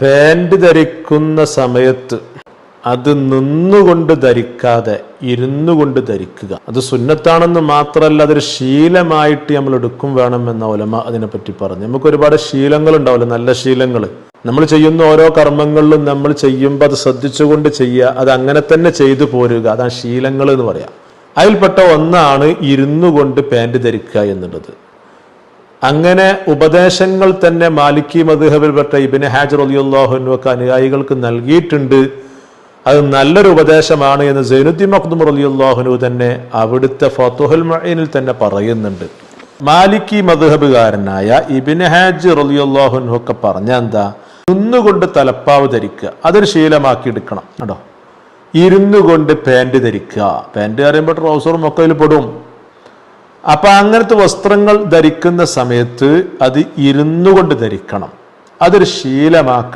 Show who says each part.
Speaker 1: Pant ധരിക്കുന്ന സമയത്ത് അത് നിന്നുകൊണ്ട് ധരിക്കാതെ ഇരുന്നു കൊണ്ട് ധരിക്കുക. അത് സുന്നത്താണെന്ന് മാത്രമല്ല, അതൊരു ശീലമായിട്ട് നമ്മൾ എടുക്കും വേണമെന്ന ഉലമ അതിനെപ്പറ്റി പറഞ്ഞു. നമുക്ക് ഒരുപാട് ശീലങ്ങൾ ഉണ്ടാവില്ല, നല്ല ശീലങ്ങൾ. നമ്മൾ ചെയ്യുന്ന ഓരോ കർമ്മങ്ങളിലും നമ്മൾ ചെയ്യുമ്പോൾ അത് ശ്രദ്ധിച്ചുകൊണ്ട് ചെയ്യുക, അത് അങ്ങനെ തന്നെ ചെയ്തു പോരുക. അതാണ് ശീലങ്ങൾ എന്ന് പറയാം. അതിൽപ്പെട്ട ഒന്നാണ് ഇരുന്നു കൊണ്ട് പാൻറ് ധരിക്കുക എന്നുള്ളത്. അങ്ങനെ ഉപദേശങ്ങൾ തന്നെ മാലിക്കി മദ്ഹബിൽപ്പെട്ട ഇബ്നു ഹാജർ റളിയല്ലാഹു അൻഹു ഒക്കെ അനുയായികൾക്ക് നൽകിയിട്ടുണ്ട്. അത് നല്ലൊരു ഉപദേശമാണ് എന്ന് സൈനുദ്ദീൻ മഖ്ദൂം റളിയല്ലാഹു അൻഹു തന്നെ അവിടുത്തെ ഫതുഹുൽ മുഈനിൽ തന്നെ പറയുന്നുണ്ട്. മാലിക്കി മദ്ഹബുകാരനായ ഇബ്നു ഹാജർ റളിയല്ലാഹു അൻഹു ഒക്കെ പറഞ്ഞ എന്താ, നിന്നുകൊണ്ട് തലപ്പാവ് ധരിക്കുക, അതൊരു ശീലമാക്കി എടുക്കണം കേട്ടോ. ഇരുന്നു കൊണ്ട് പാൻറ് ധരിക്കുക. പാൻറ് പറയുമ്പോൾ ട്രൗസറും ഒക്കെ അതിൽ പെടും. അപ്പൊ അങ്ങനത്തെ വസ്ത്രങ്ങൾ ധരിക്കുന്ന സമയത്ത് അത് ഇരുന്നു കൊണ്ട് ധരിക്കണം, അതൊരു ശീലമാക്കുക.